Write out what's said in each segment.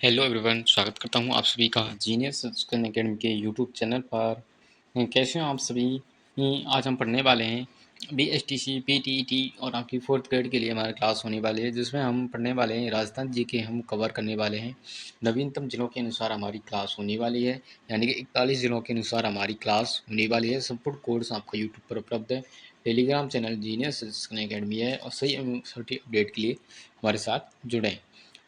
Hello everyone, स्वागत करता हूं आप सभी का जीनियस स्किल एकेडमी के यूट्यूब चैनल पर। कैसे हो आप सभी? आज हम पढ़ने वाले हैं बीएसटीसी, पीटीईटी और आपकी फोर्थ ग्रेड के लिए हमारी क्लास होने वाली है, जिसमें हम पढ़ने वाले हैं राजस्थान जी के हम कवर करने वाले हैं। नवीनतम जिलों के अनुसार हमारी क्लास होने वाली है, यानी कि 41 जिलों के अनुसार हमारी क्लास होने वाली है। संपूर्ण कोर्स आपका यूट्यूब पर उपलब्ध है। Telegram channel genius skill academy है और सही सटीक अपडेट के लिए हमारे साथ जुड़ें।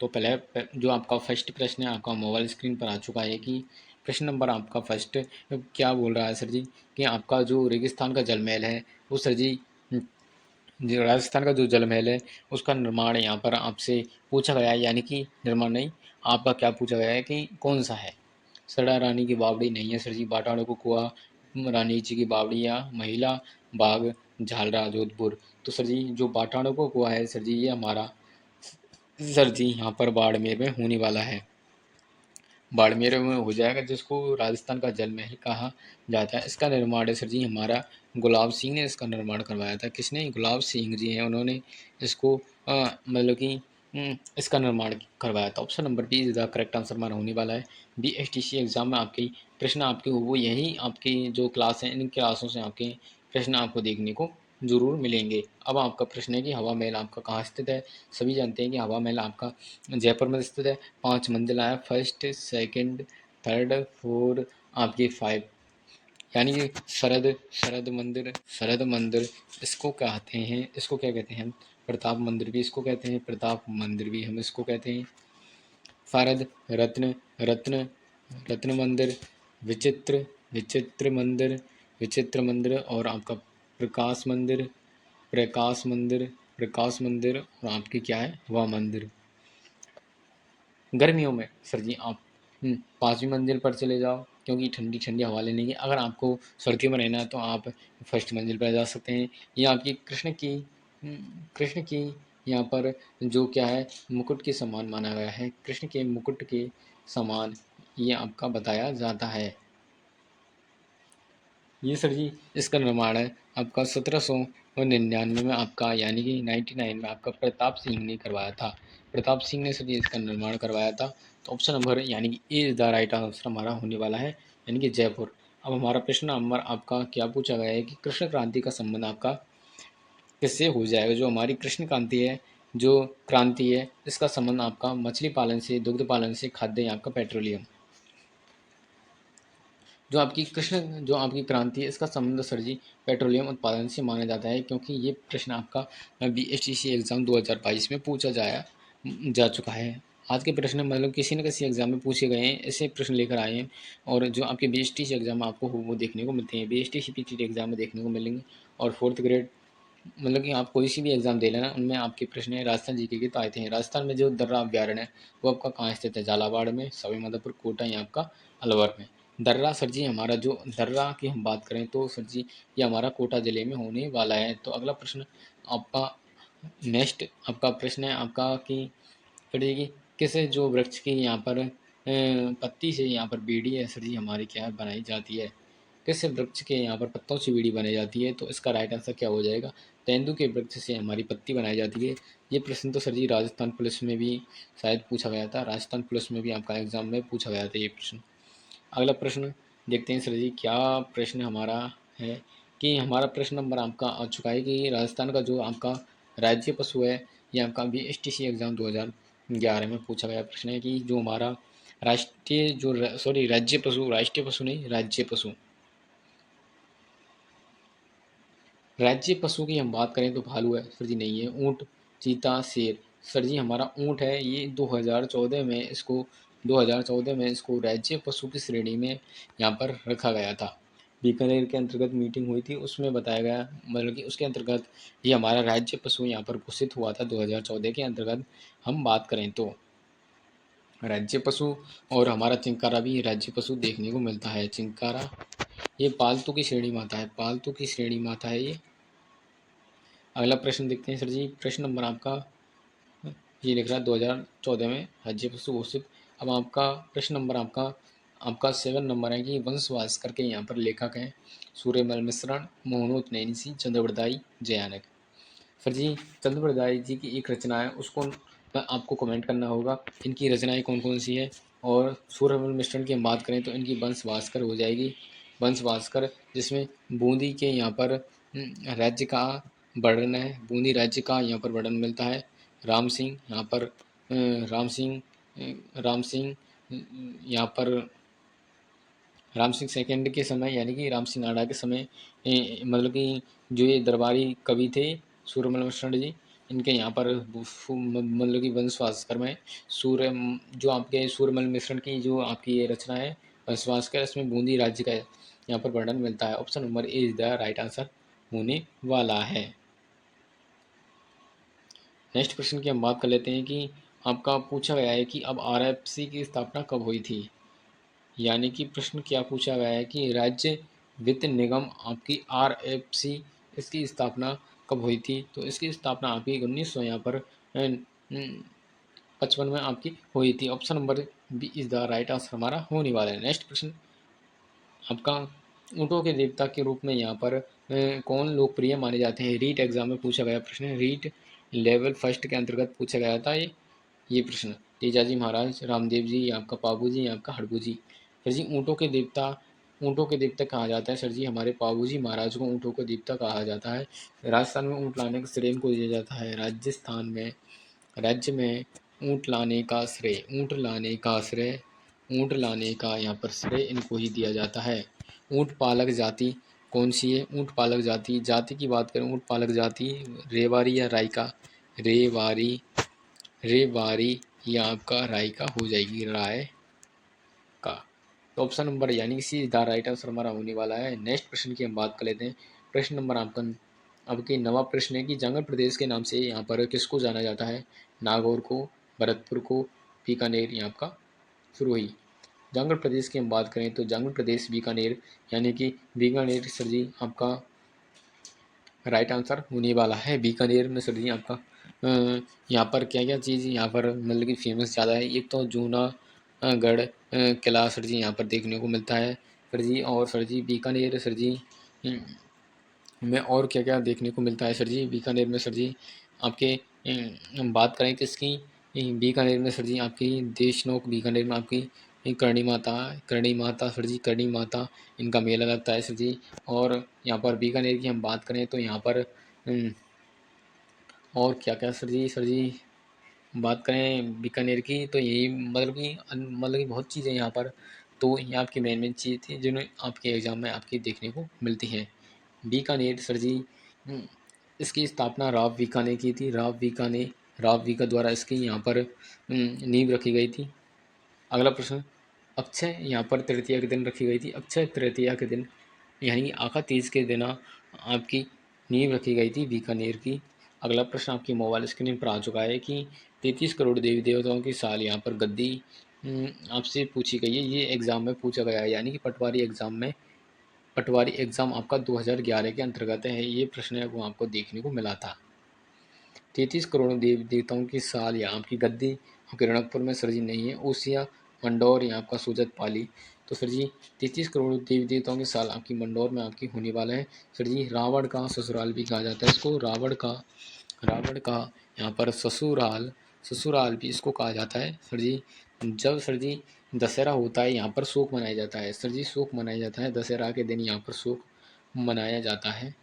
तो पहले जो आपका फर्स्ट प्रश्न है आपका मोबाइल स्क्रीन पर आ चुका है कि प्रश्न नंबर आपका फर्स्ट क्या बोल रहा है सर जी कि आपका जो रेगिस्तान का जल महल है वो सर जी जो राजस्थान का जो जल महल है उसका निर्माण यहाँ पर आपसे पूछा गया है, यानी कि निर्माण नहीं, आपका क्या पूछा गया है कि कौन सा है। सड़ा रानी की बावड़ी नहीं है सर जी, बाटाड़ों को कुआ रानी जी की बावड़ी या महिला बाग झालरा जोधपुर। तो सर जी जो बाटाड़ों को कुआ है सर जी ये हमारा सर जी यहाँ पर बाड़मेर में होने वाला है। बाड़मेर में हो जाएगा, जिसको राजस्थान का जल महल कहा जाता है। इसका निर्माण है सर जी हमारा गुलाब सिंह ने इसका निर्माण करवाया था। किसने? गुलाब सिंह जी हैं, उन्होंने इसको मतलब कि इसका निर्माण करवाया था। Option number B is the correct answer हमारा होने वाला है। बीएसटीसी एग्जाम में आपके प्रश्न आपके वो यही आपकी जो क्लास है इन क्लासों से आपके प्रश्न आपको देखने को जरूर मिलेंगे। अब आपका प्रश्न है कि हवा महल आपका कहाँ स्थित है। सभी जानते हैं कि हवा महल आपका जयपुर में स्थित है। 5 मंजिला है, फर्स्ट सेकंड थर्ड फोर आपकी 5, यानी कि शरद मंदिर इसको कहते हैं। इसको क्या कहते हैं हम? प्रताप मंदिर भी इसको कहते हैं, प्रताप मंदिर भी हम इसको कहते हैं। फारद रत्न रत्न रत्न मंदिर, विचित्र विचित्र मंदिर और आपका प्रकाश मंदिर प्रकाश मंदिर और आपकी क्या है? हवा मंदिर। गर्मियों में सर जी आप 5वीं मंजिल पर चले जाओ, क्योंकि ठंडी ठंडी हवा लेने की। अगर आपको सर्दियों में रहना है तो आप फर्स्ट मंजिल पर जा सकते हैं। ये आपकी कृष्ण की यहाँ पर जो क्या है मुकुट के समान माना गया है। कृष्ण के मुकुट के समान ये आपका बताया जाता है। ये सर जी इसका निर्माण है आपका 1799 में आपका, यानी कि 99 में आपका प्रताप सिंह ने करवाया था। प्रताप सिंह ने सर जी इसका निर्माण करवाया था। तो ऑप्शन नंबर यानी कि ए इज द राइट आंसर हमारा होने वाला है, यानी कि जयपुर। अब हमारा प्रश्न नंबर आपका क्या पूछा गया है कि कृष्ण क्रांति का संबंध आपका किससे हो जाएगा। जो हमारी कृष्ण क्रांति है, जो क्रांति है, इसका संबंध आपका मछली पालन से, दुग्ध पालन से, खाद्य आपका पेट्रोलियम। जो आपकी क्रांति है इसका संबंध सर जी पेट्रोलियम उत्पादन से माना जाता है, क्योंकि ये प्रश्न आपका बीएसटीसी एग्जाम 2022 में पूछा जा चुका है। आज के प्रश्न मतलब किसी न किसी एग्जाम में पूछे गए हैं, ऐसे प्रश्न लेकर आए हैं। और जो आपके बीएसटीसी एग्जाम में आपको वो देखने को मिलते हैं, बीएसटीसी पीटीटी एग्जाम में देखने को मिलेंगे। और फोर्थ ग्रेड मतलब कि आप कोई सी भी एग्जाम दे लेना, उनमें आपके प्रश्न राजस्थान जीके के तो आए थे। राजस्थान में जो दर्रा अभ्यारण्य है वो आपका कहाँ स्थित है? झालावाड़ में, सवाई माधोपुर, कोटा या आपका अलवर में। दर्रा सर जी हमारा जो दर्रा की हम बात करें तो सर जी ये हमारा कोटा जिले में होने वाला है। तो अगला प्रश्न आपका नेक्स्ट आपका प्रश्न है आपका कि पड़ेगी किस जो वृक्ष की यहाँ पर पत्ती से यहाँ पर बीड़ी है सर जी हमारी क्या बनाई जाती है। किस वृक्ष के यहाँ पर पत्तों से बीड़ी बनाई जाती है? तो इसका राइट आंसर क्या हो जाएगा? तेंदू के वृक्ष से हमारी पत्ती बनाई जाती है। ये प्रश्न तो सर जी राजस्थान पुलिस में भी शायद पूछा गया था, राजस्थान पुलिस में भी आपका एग्जाम में पूछा गया था ये प्रश्न। अगला प्रश्न देखते हैं सर जी क्या प्रश्न हमारा है कि हमारा प्रश्न नंबर आपका आ चुका है कि राजस्थान का जो आपका राज्य पशु है, ये आपका बीएसटीसी एग्जाम 2011 में पूछा गया प्रश्न है कि जो हमारा राष्ट्रीय जो सॉरी राष्ट्रीय पशु नहीं, राज्य पशु की हम बात करें तो भालू है सर जी, नहीं है। ऊंट, चीता, शेर सर जी हमारा ऊंट है। ये 2014 में इसको राज्य पशु की श्रेणी में यहाँ पर रखा गया था। बीकानेर के अंतर्गत मीटिंग हुई थी, उसमें बताया गया मतलब कि उसके अंतर्गत ये हमारा राज्य पशु यहाँ पर घोषित हुआ था 2014 के अंतर्गत हम बात करें तो। राज्य पशु और हमारा चिंकारा भी राज्य पशु देखने को मिलता है। चिंकारा ये पालतू की श्रेणी में आता है, पालतू की श्रेणी में आता है ये। अगला प्रश्न देखते हैं सर जी। प्रश्न नंबर आपका ये लिख रहा है 2014 में राज्य पशु घोषित। अब आपका प्रश्न नंबर आपका आपका 7 नंबर है कि वंशवास करके यहाँ पर लेखक हैं सूर्यमल मिश्रण, मोहनोत नैनी, चंद्रवरदाई जयानक। सर जी चंद्रवरदाई जी की एक रचना है, उसको आपको कमेंट करना होगा इनकी रचनाएं कौन कौन सी है। और सूर्यमल मिश्रण की हम बात करें तो इनकी वंश भास्कर हो जाएगी, वंश भास्कर, जिसमें बूंदी के यहाँ पर राज्य का वर्णन है, बूंदी राज्य का यहाँ पर वर्णन मिलता है। राम सिंह यहाँ पर राम सिंह यहाँ पर राम सिंह सेकंड के समय यानी कि राम सिंह आड़ा के समय मतलब कि जो ये दरबारी कवि थे सूर्यमल मिश्रण जी, इनके यहाँ पर मतलब कि वंश भास्कर में जो आपके सूर्यमल मिश्रण की जो आपकी ये रचना है वंश भास्कर, इसमें बूंदी राज्य का यहाँ पर वर्णन मिलता है। Option number A is the right answer होने वाला है। नेक्स्ट क्वेश्चन की हम बात कर लेते हैं कि आपका पूछा गया है कि अब आरएफसी की स्थापना कब हुई थी। यानी कि प्रश्न क्या पूछा गया है कि राज्य वित्त निगम आपकी आरएफसी, इसकी स्थापना कब हुई थी। तो इसकी स्थापना आपकी 1900 यहाँ पर 55 में आपकी हुई थी। Option number B is the right answer हमारा होने वाला है। नेक्स्ट प्रश्न आपका ऊँटों के देवता के रूप में यहाँ पर कौन लोकप्रिय माने जाते हैं। रीट एग्जाम में पूछा गया प्रश्न है, रीट लेवल फर्स्ट के अंतर्गत पूछा गया था ये प्रश्न। तेजाजी महाराज, रामदेव जी, आपका पाबू जी, आपका हड़बू जी। सर जी ऊँटों के देवता कहा जाता है सर जी हमारे पाबू जी महाराज को ऊँटों का देवता कहा जाता है। राजस्थान में ऊँट लाने का श्रेय इनको दिया जाता है। राजस्थान में राज्य में ऊँट लाने का श्रेय ऊँट लाने का यहाँ पर श्रेय इनको ही दिया जाता है। ऊँट पालक जाति कौन सी है। ऊँट पालक जाति की बात करें, ऊँट पालक जाति रेवारी या रायका, रेवारी या आपका रायका हो जाएगी, राय का। तो ऑप्शन नंबर यानी कि सी द राइट आंसर हमारा होने वाला है। नेक्स्ट प्रश्न की हम बात कर लेते हैं। प्रश्न नंबर आपका आपके नवा प्रश्न है कि जंगल प्रदेश के नाम से यहाँ पर किसको जाना जाता है। नागौर को, भरतपुर को, बीकानेर, यहाँ आपका सिरोही। जंगल प्रदेश की हम बात करें तो जंगल प्रदेश बीकानेर, यानी कि बीकानेर सर जी आपका राइट आंसर होने वाला है। बीकानेर में सर जी आपका यहाँ पर क्या क्या चीज़ यहाँ पर मतलब कि फेमस ज़्यादा है। एक तो जूनागढ़ किला सर जी यहाँ पर देखने को मिलता है सर जी। और सर जी बीकानेर सर जी में और क्या क्या देखने को मिलता है सर जी। बीकानेर में सर जी आपके हम बात करें किसकी, बीकानेर में सर जी आपकी देशनोक, बीकानेर में आपकी करणी माता सर जी, करणी माता इनका मेला लगता है सर जी। और यहाँ पर बीकानेर की हम बात करें तो यहाँ पर और क्या क्या सर जी बात करें बीकानेर की तो यही मतलब कि बहुत चीज़ें यहाँ पर। तो ये आपकी मेन चीज़ थी जिन्हें आपके एग्ज़ाम में आपकी देखने को मिलती हैं। बीकानेर सर जी इसकी स्थापना राव बीका ने की थी। राव बीका द्वारा इसकी यहाँ पर नींव रखी गई थी। अगला प्रश्न, अक्षय यहाँ पर तृतीया के दिन रखी गई थी। अक्षय तृतीया के दिन यानी आका तीज के दिन आपकी नींव रखी गई थी बीकानेर की। अगला प्रश्न आपकी मोबाइल स्क्रीन पर आ चुका है कि 33 करोड़ देवी देवताओं की साल यहाँ पर गद्दी आपसे पूछी गई है। ये एग्ज़ाम में पूछा गया है, यानी कि पटवारी एग्ज़ाम आपका 2011 के अंतर्गत है। ये प्रश्न है वो आपको देखने को मिला था। 33 करोड़ देवी देवताओं की साल यहाँ आपकी गद्दी रणकपुर में सर जी नहीं है, ओसिया मंडौर यहाँ आपका सूजत पाली। तो सर जी 33 करोड़ देवी देवताओं की साल आपकी मंडौर में आपकी होने वाला है। सर जी रावण का ससुराल भी कहा जाता है इसको, रावण का यहाँ पर ससुराल भी इसको कहा जाता है सर जी। जब सर जी दशहरा होता है यहाँ पर शोक मनाया जाता है सर जी, शोक मनाया जाता है दशहरा के दिन यहाँ पर शोक मनाया जाता है।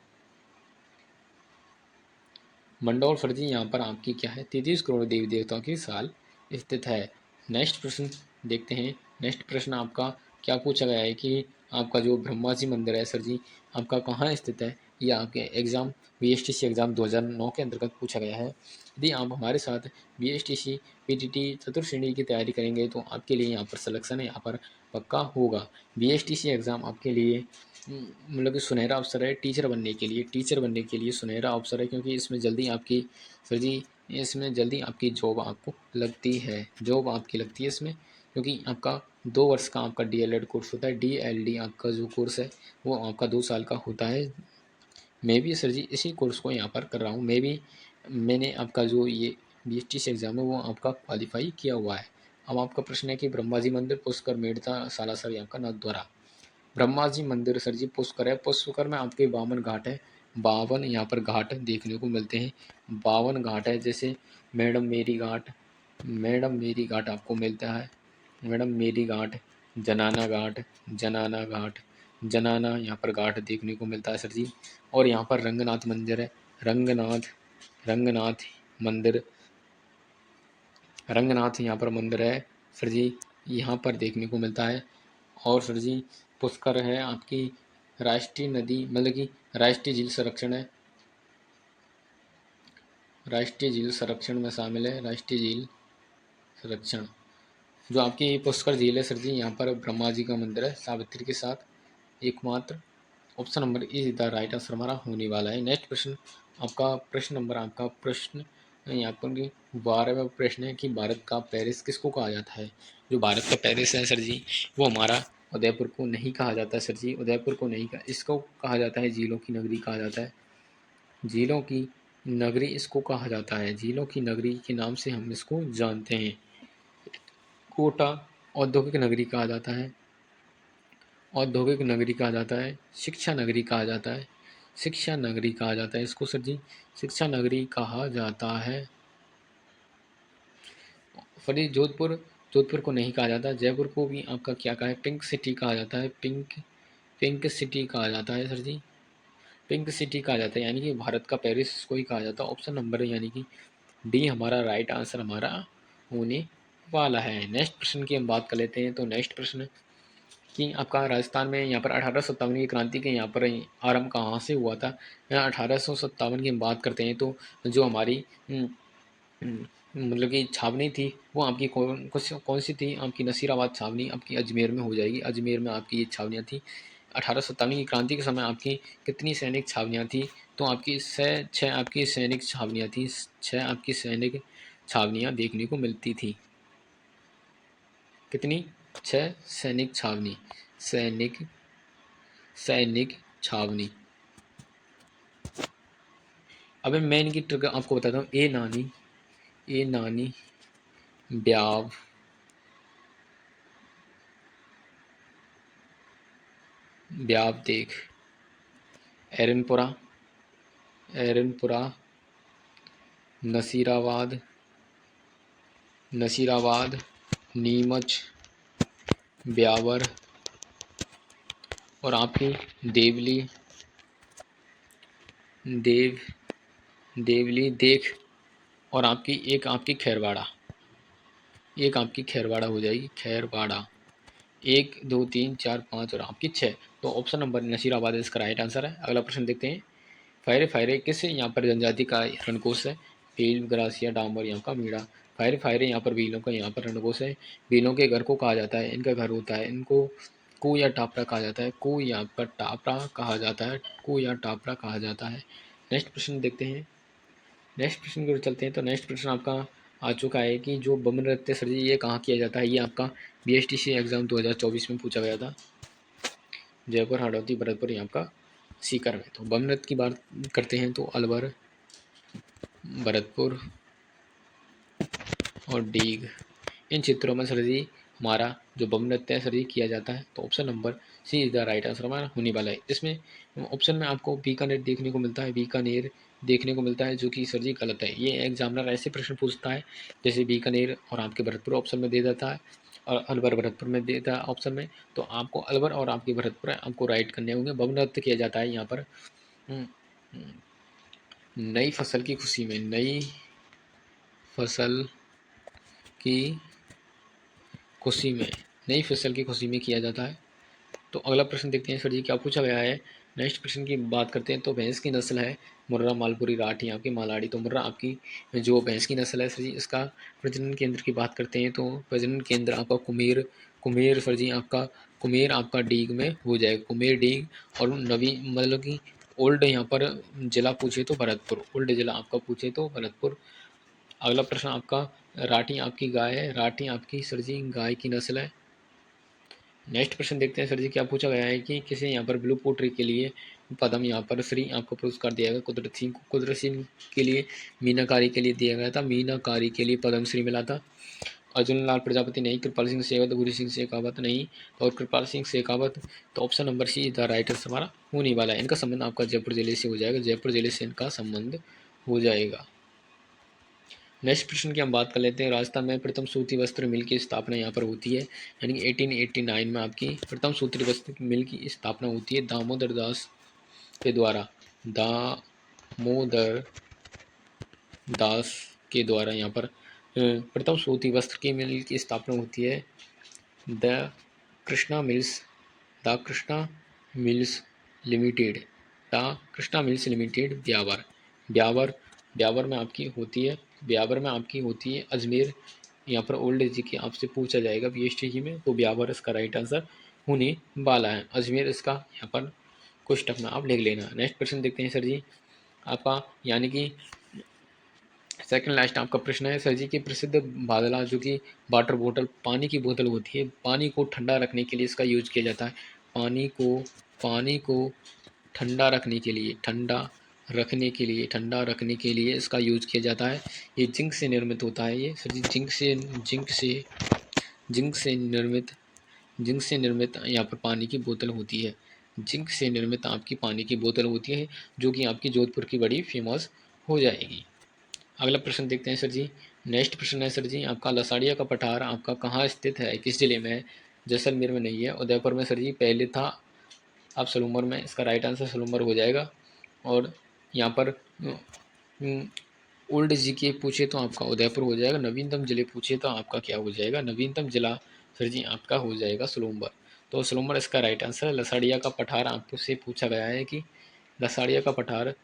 मंडौर सर जी यहाँ पर आपकी क्या है 33 करोड़ देवी देवताओं की साल स्थित है। नेक्स्ट प्रश्न देखते हैं। नेक्स्ट प्रश्न आपका क्या पूछा गया है कि आपका जो ब्रह्मा जी मंदिर है सर जी आपका कहाँ स्थित है। ये आपके एग्ज़ाम बीएसटीसी एग्ज़ाम 2009 के अंतर्गत पूछा गया है। यदि आप हमारे साथ बीएसटीसी पीटीटी चतुर्थ श्रेणी की तैयारी करेंगे तो आपके लिए यहाँ पर सिलेक्शन यहाँ पर पक्का होगा। बीएसटीसी एग्ज़ाम आपके लिए मतलब कि सुनहरा अवसर है टीचर बनने के लिए सुनहरा अवसर है, क्योंकि इसमें जल्दी आपकी सर जी इसमें जल्दी आपकी जॉब आपको लगती है इसमें, क्योंकि आपका 2 वर्ष का आपका डीएलएड कोर्स होता है। डीएलडी आपका जो कोर्स है वो आपका 2 साल का होता है। मैं भी सर जी इसी कोर्स को यहाँ पर कर रहा हूँ। मैंने आपका जो ये बीएसटीसी एग्ज़ाम है वो आपका क्वालिफाई किया हुआ है। अब आपका प्रश्न है कि ब्रह्मा जी मंदिर पुष्कर मेड़ता सालासर आपका नाथद्वारा। ब्रह्मा जी मंदिर सर जी पुष्कर है। पुष्कर में आपके 52 घाट है, 52 यहाँ पर घाट देखने को मिलते हैं। 52 घाट है, जैसे मैडम मेरी घाट, मैडम मेरी घाट आपको मिलता है, मैडम मेरी घाट, जनाना घाट, जनाना घाट, जनाना यहाँ पर घाट देखने को मिलता है सर जी। और यहाँ पर रंगनाथ मंदिर है, रंगनाथ, रंगनाथ मंदिर, रंगनाथ यहाँ पर मंदिर है सर जी, यहाँ पर देखने को मिलता है। और सर जी पुष्कर है आपकी राष्ट्रीय नदी, मतलब कि राष्ट्रीय झील संरक्षण है, राष्ट्रीय झील संरक्षण में शामिल है, राष्ट्रीय झील संरक्षण। जो आपकी पुष्कर झील है सर जी, यहाँ पर ब्रह्मा जी का मंदिर है सावित्री के साथ एकमात्र। Option number is the right answer हमारा होने वाला है। नेक्स्ट प्रश्न आपका, प्रश्न नंबर आपका प्रश्न यहाँ पर 12वां प्रश्न है कि भारत का पेरिस किसको कहा जाता है। जो भारत का पेरिस है सर जी, वो हमारा उदयपुर को नहीं कहा जाता सर जी, उदयपुर को नहीं कहा, इसको कहा जाता है झीलों की नगरी कहा जाता है, झीलों की नगरी इसको कहा जाता है, झीलों की नगरी के नाम से हम इसको जानते हैं। कोटा औद्योगिक नगरी कहा जाता है, औद्योगिक नगरी कहा जाता है, शिक्षा नगरी कहा जाता है, शिक्षा नगरी कहा जाता है इसको सर जी, शिक्षा नगरी कहा जाता है। सर जी जोधपुर, जोधपुर को नहीं कहा जाता, जयपुर को भी आपका क्या कहा है, पिंक सिटी कहा जाता है, पिंक, पिंक सिटी कहा जाता है सर जी, पिंक सिटी कहा जाता है, यानी कि भारत का पेरिस को ही कहा जाता है। ऑप्शन नंबर यानी कि डी हमारा राइट आंसर हमारा होने वाला है। नेक्स्ट प्रश्न की हम बात कर लेते हैं। तो नेक्स्ट प्रश्न कि आपका राजस्थान में यहाँ पर 1857 की क्रांति के यहाँ पर आरंभ कहाँ से हुआ था। 1857 की हम बात करते हैं तो जो हमारी मतलब कि छावनी थी वो आपकी कौन सी थी, आपकी नसीराबाद छावनी आपकी अजमेर में हो जाएगी, अजमेर में आपकी ये छावनियाँ थी। 1857 की क्रांति के समय आपकी कितनी सैनिक छावनियाँ थी, तो आपकी छः आपकी सैनिक छावनियाँ थी, छः आपकी सैनिक छावनियाँ देखने को मिलती थी। कितनी, छः सैनिक छावनी, सैनिक, सैनिक छावनी। अब मैं इनकी ट्रिक आपको बताता हूँ। ए नानी, ए नानी, ब्याव, ब्याव देख, एरनपुरा, एरनपुरा, नसीराबाद, नसीराबाद, नीमच, ब्यावर और आपकी देवली, देव, देवली देख और आपकी एक आपकी खैरवाड़ा, एक आपकी खैरवाड़ा हो जाएगी, खैरवाड़ा। 1 2 3 4 5 और आपकी 6। तो ऑप्शन नंबर नसीराबाद इसका राइट आंसर है। अगला प्रश्न देखते हैं। फायरे फायरे किस यहाँ पर जनजाति का रणकोष है। भील, ग्रासिया, डामर, यहाँ का मीणा। फायरे फायरे यहाँ पर भीलों का यहाँ पर रणकोष है। भीलों के घर को कहा जाता है, इनका घर होता है, इनको को या टापरा कहा जाता है, को यहाँ पर टापरा कहा जाता है, को या टापरा कहा जाता है। नेक्स्ट प्रश्न देखते हैं। नेक्स्ट प्रश्न की ओर चलते हैं। तो नेक्स्ट प्रश्न आपका आ चुका है कि जो बम नृत्य सर जी ये कहाँ किया जाता है। ये आपका BSTC एग्ज़ाम 2024 में पूछा गया था। जयपुर, हाड़ौती, भरतपुर, यहाँ का सीकर में। तो बम नृत्य की बात करते हैं तो अलवर, भरतपुर और डीग, इन क्षेत्रों में सर जी हमारा जो बम नृत्य है सर जी किया जाता है। तो option number C is the right answer हमारा होने वाला है। इसमें ऑप्शन में आपको बीकानेर देखने को मिलता है, बीकानेर देखने को मिलता है, जो कि सर जी गलत है। ये एग्जामिनर ऐसे प्रश्न पूछता है जैसे बीकानेर और आपके भरतपुर ऑप्शन में दे देता है और अलवर भरतपुर में देता है ऑप्शन में। तो आपको अलवर और आपके भरतपुर आपको राइट करने होंगे। बम नृत्य किया जाता है यहाँ पर नई फसल की खुशी में, नई फसल की खुशी में, नई फसल की खुशी में किया जाता है। तो अगला प्रश्न देखते हैं सर जी क्या पूछा गया है। नेक्स्ट प्रश्न की बात करते हैं। तो भैंस की नस्ल है मुर्रा, मालपुरी, राठी, आपकी मालाड़ी। तो मुर्रा आपकी जो भैंस की नस्ल है सर जी, इसका प्रजनन केंद्र की बात करते हैं तो प्रजनन केंद्र आपका कुमेर, कुमेर सर जी आपका, कुमेर आपका डीग में हो जाएगा, कुमेर डीग। और नवी मतलब कि ओल्ड यहाँ पर जिला पूछे तो भरतपुर, ओल्ड जिला आपका पूछे तो भरतपुर। अगला प्रश्न आपका राठी आपकी गाय है, राठी आपकी सर जी गाय की नस्ल है। नेक्स्ट प्रश्न देखते हैं सर जी क्या पूछा गया है कि किसे यहाँ पर ब्लू पोट्री के लिए पद्म यहाँ पर श्री आपको पुरस्कार दिया गया। कुदरत सिंह को, कुदरत सिंह के लिए मीनाकारी के लिए दिया गया था, मीनाकारी के लिए पद्म श्री मिला था। अर्जुन लाल प्रजापति नहीं, कृपाल सिंह शेखावत, गुरु सिंह शेखावत नहीं और कृपाल सिंह शेखावत। तो option number see the right answer हमारा होने वाला है। इनका संबंध आपका जयपुर जिले से हो जाएगा, जयपुर जिले से इनका संबंध हो जाएगा। नेक्स्ट प्रश्न की हम बात कर लेते हैं। राजस्थान में प्रथम सूती वस्त्र मिल की स्थापना यहाँ पर होती है, यानी कि 1889 में आपकी प्रथम सूती वस्त्र मिल की स्थापना होती है दामोदर दास के द्वारा। दामोदर दास के द्वारा यहाँ पर प्रथम सूती वस्त्र की मिल की स्थापना होती है। The Krishna mills the Krishna mills limited the Krishna mills limited Beawar Beawar Beawar में आपकी होती है। ब्यावर में आपकी होती है अजमेर। यहाँ पर ओल्ड एज की आपसे पूछा जाएगा बीएसटी में, तो ब्यावर इसका राइट आंसर होने वाला है। अजमेर इसका यहाँ पर क्वेश्चन में आप लिख लेना। नेक्स्ट क्वेश्चन देखते हैं सर जी आपका, यानी कि सेकंड लास्ट आपका प्रश्न है सर जी कि प्रसिद्ध बादला जो कि वाटर बोतल पानी की बोतल होती है, पानी को ठंडा रखने के लिए इसका यूज किया जाता है। पानी को ठंडा रखने के लिए ठंडा रखने के लिए इसका यूज किया जाता है। ये जिंक से निर्मित होता है। ये सर जी जिंक से निर्मित यहाँ पर पानी की बोतल होती है। जिंक से निर्मित आपकी पानी की बोतल होती है, जो कि आपकी जोधपुर की बड़ी फेमस हो जाएगी। अगला प्रश्न देखते हैं सर जी। नेक्स्ट प्रश्न है सर जी आपका, लसाड़िया का पठार आपका कहाँ स्थित है, किस जिले में है? जैसलमेर में नहीं है, उदयपुर में सर जी पहले था, अब सलूमर में। इसका राइट आंसर सलूमर हो जाएगा। और यहाँ पर ओल्ड जी के पूछे तो आपका उदयपुर हो जाएगा, नवीनतम जिले पूछे तो आपका क्या हो जाएगा? नवीनतम जिला सर जी आपका हो जाएगा सलूमर। तो सलूमर इसका राइट आंसर है। लसाड़िया का पठार आपसे पूछा गया है कि लसाड़िया का पठार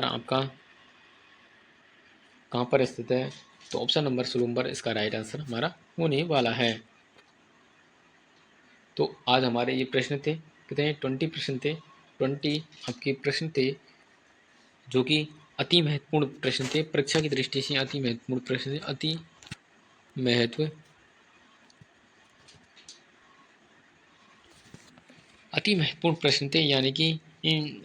आपका कहाँ पर स्थित है? तो ऑप्शन नंबर सलूमबर इसका राइट आंसर हमारा होने वाला है। तो आज हमारे ये प्रश्न थे, कितने 20 प्रश्न थे, 20 आपके प्रश्न थे जो कि अति महत्वपूर्ण प्रश्न थे, परीक्षा की दृष्टि से अति महत्वपूर्ण प्रश्न थे। अति महत्वपूर्ण प्रश्न थे, यानी कि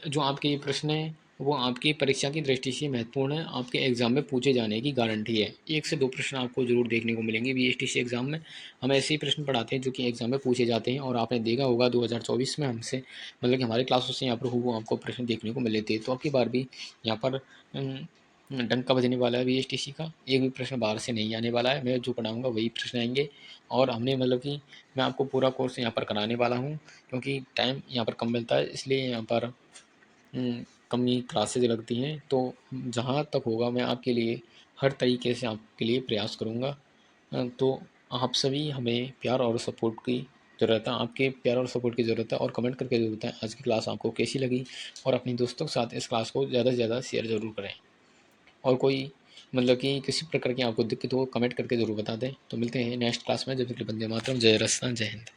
जो आपके ये प्रश्न हैं वो आपकी परीक्षा की दृष्टि से महत्वपूर्ण है, आपके एग्जाम में पूछे जाने की गारंटी है। 1 से 2 प्रश्न आपको जरूर देखने को मिलेंगे बीएसटीसी एग्जाम में। हम ऐसे ही प्रश्न पढ़ाते हैं जो कि एग्जाम में पूछे जाते हैं, और आपने देखा होगा 2024 में हमसे मतलब कि हमारे क्लासों से यहाँ पर वो आपको प्रश्न देखने को मिले थे। तो आपकी बार भी यहाँ पर डंका बजने वाला है बीएसटीसी का, एक भी प्रश्न बाहर से नहीं आने वाला है। मैं जो पढ़ाऊँगा वही प्रश्न आएंगे, और हमने मतलब कि मैं आपको पूरा कोर्स यहाँ पर कराने वाला हूँ, क्योंकि टाइम यहाँ पर कम मिलता है, इसलिए यहाँ पर कम ही क्लासेज लगती हैं। तो जहाँ तक होगा मैं आपके लिए हर तरीके से आपके लिए प्रयास करूँगा। तो आप सभी हमें प्यार और सपोर्ट की ज़रूरत है, आपके प्यार और सपोर्ट की ज़रूरत है, और कमेंट करके ज़रूरत है आज की क्लास आपको कैसी लगी, और अपने दोस्तों के साथ इस क्लास को ज़्यादा से ज़्यादा शेयर ज़रूर करें। और कोई मतलब कि किसी प्रकार की आपको दिक्कत हो कमेंट करके ज़रूर बता दें। तो मिलते हैं नेक्स्ट क्लास में, जब तक के लिए वंदे मातरम, जय राजस्थान, जय हिंद।